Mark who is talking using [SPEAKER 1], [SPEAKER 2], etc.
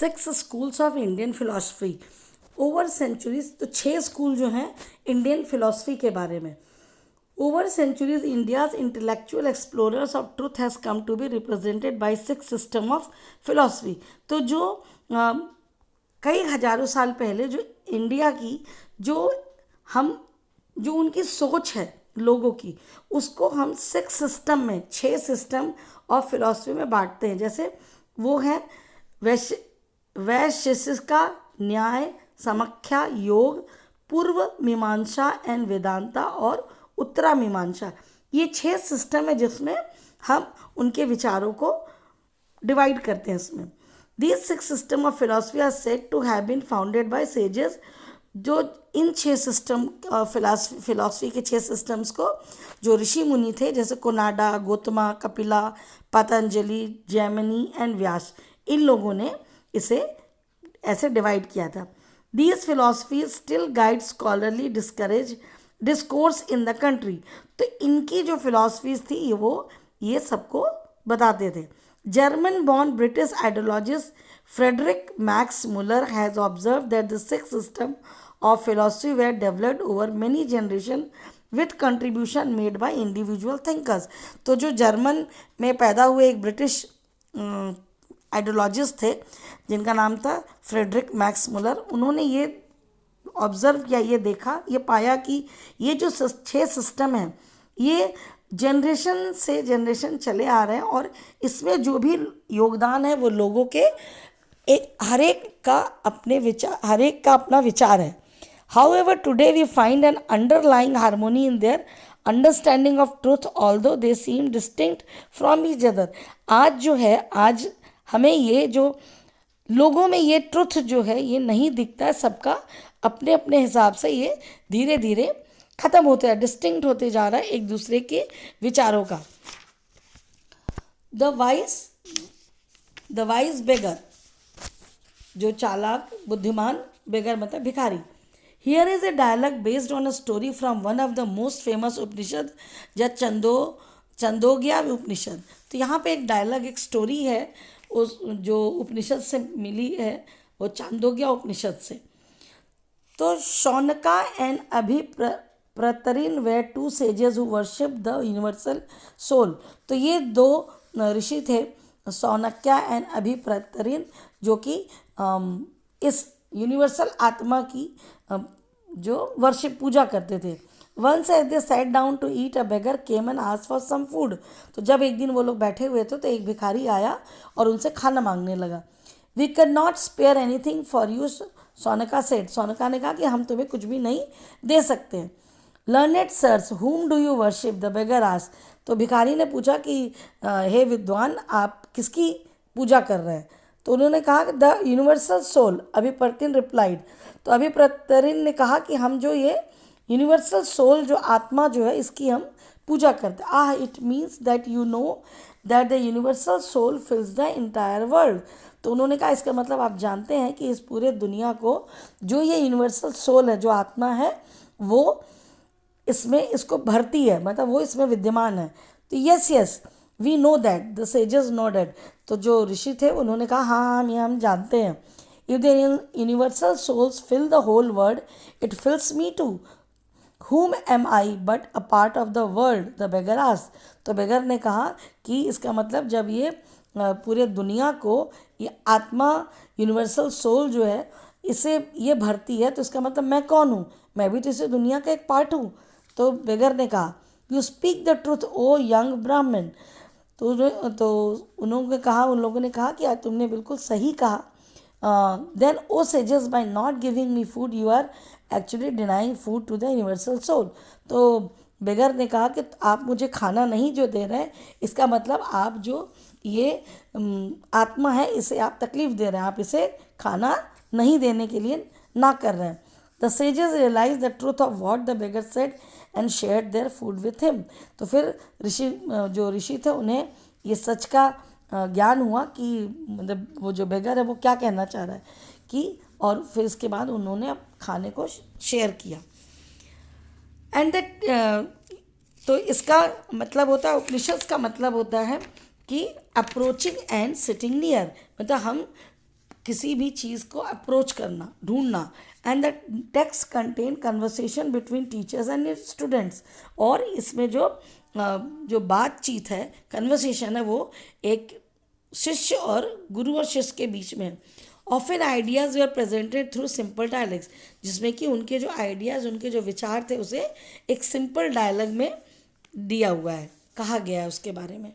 [SPEAKER 1] 6 schools of Indian philosophy over centuries. तो 6 school जो हैं इंडियन फिलॉसफी के बारे में। Over centuries India's intellectual explorers of truth has come to be represented by 6 system of philosophy. तो जो कई हजारों साल पहले जो इंडिया की जो उनकी सोच है लोगों की, उसको हम 6 सिस्टम में 6 सिस्टम ऑफ फिलॉसफी में बांटते हैं। जैसे वो है वैशेषिका, न्याय, समख्या, योग, पूर्व मीमांसा एंड वेदांता और उत्तरा मीमांसा। ये 6 सिस्टम है जिसमें हम उनके विचारों को डिवाइड करते हैं इसमें। These 6 system of philosophy are said to have been founded by sages। जो इन 6 सिस्टम फिलॉसफी के 6 सिस्टम्स को जो ऋषि मुनि थे, जैसे कोनाडा, गौतमा, कपिला, पतंजलि, जैमिनी एंड व्यास, इन लोगों ने इसे ऐसे डिवाइड किया था। These philosophies still guide scholarly discourse in the country। तो इनकी जो फिलॉसफीज थी वो ये सबको बताते थे। German born British ideologist Frederick Max Muller has observed that the 6 systems of philosophy were developed over many generations with contribution made by individual thinkers। तो जो जर्मन में पैदा हुए एक ब्रिटिश आइडियोलॉजिस्ट थे जिनका नाम था फ्रेडरिक मैक्स मुलर, उन्होंने ये ऑब्जर्व किया, ये देखा, ये पाया कि ये जो 6 सिस्टम हैं ये जनरेशन से जनरेशन चले आ रहे हैं और इसमें जो भी योगदान है वो लोगों के हर एक का अपना विचार है। However, today we find an underlying harmony in their understanding of truth, although they seem distinct from each other। आज हमें ये जो लोगों में ये ट्रुथ जो है ये नहीं दिखता है, सबका अपने अपने हिसाब से ये धीरे धीरे खत्म होते हैं, डिस्टिंक्ट होते जा रहा है एक दूसरे के विचारों का। द वाइज बेगर, जो चालाक बुद्धिमान, बेगर मतलब भिखारी। Here is a dialogue based on a story from one of the most famous Upanishad, Chandogya Upanishad. तो यहाँ पे एक डायलॉग, एक स्टोरी है उस जो उपनिषद से मिली है, वो छंदोग्या उपनिषद से। तो Shaunaka and अभिप्रतरिन way 2 sages who worship the universal soul। तो ये 2 ऋषि थे, शौनक्या एंड अभिप्रतरिन, जो कि इस यूनिवर्सल आत्मा की जो वर्शिप पूजा करते थे। Once as they sat down to eat, a beggar came and asked for some food। तो जब एक दिन वो लोग बैठे हुए थे तो एक भिखारी आया और उनसे खाना मांगने लगा। We cannot spare anything for you, Sonka said. Sonka ने कहा कि हम तुम्हें कुछ भी नहीं दे सकते। Learned sirs, whom do you worship? The beggar asked। तो भिखारी ने पूछा कि हे विद्वान, आप किसकी पूजा कर रहे हैं? तो उन्होंने कहा द यूनिवर्सल सोल। अभिप्रतिन रिप्लाइड। तो अभिप्रतरिन ने कहा कि हम जो ये यूनिवर्सल सोल, जो आत्मा जो है, इसकी हम पूजा करते हैं। It means that you know that the universal soul fills the entire world. तो उन्होंने कहा इसका मतलब आप जानते हैं कि इस पूरे दुनिया को जो ये यूनिवर्सल सोल है, जो आत्मा है, वो इसमें इसको भरती है, मतलब वो इसमें विद्यमान है। तो yes we know that, the sages know that. तो जो ऋषि थे उन्होंने कहा हाँ हम जानते हैं। If the universal souls fill the whole world, it fills me too. Whom am I but a part of the world? The beggar asked। तो बेगर ने कहा कि इसका मतलब जब ये पूरे दुनिया को ये आत्मा यूनिवर्सल सोल जो है इसे ये भरती है, तो इसका मतलब मैं कौन हूँ? मैं भी तो इस दुनिया का एक पार्ट हूँ। तो बेगर ने कहा you speak the truth O young Brahmin. तो उन लोगों ने कहा कि तुमने बिल्कुल सही कहा। Then O sages, by not giving me food you are actually denying food to the universal soul. तो बेगर ने कहा कि आप मुझे खाना नहीं जो दे रहे हैं, इसका मतलब आप जो ये आत्मा है इसे आप तकलीफ़ दे रहे हैं, आप इसे खाना नहीं देने के लिए ना कर रहे हैं। The sages realise the truth of what the beggar said and share their food with him. तो फिर जो ऋषि थे उन्हें ये सच का ज्ञान हुआ कि मतलब वो जो बेगर है वो क्या कहना चाह रहा है कि, और फिर इसके बाद उन्होंने खाने को शेयर किया। एंड तो इसका मतलब होता है, उपनिषद का मतलब होता है कि अप्रोचिंग एंड सिटिंग नियर, मतलब हम किसी भी चीज़ को अप्रोच करना, ढूंढना। And the text contain conversation between teachers and students. और इसमें जो बातचीत है, कन्वर्सेशन है, वो एक शिष्य और गुरु और शिष्य के बीच में है। ऑफन आइडियाज़ वे are presented through simple dialogues, जिसमें कि उनके जो आइडियाज़, उनके जो विचार थे, उसे एक सिंपल डायलॉग में दिया हुआ है, कहा गया है उसके बारे में।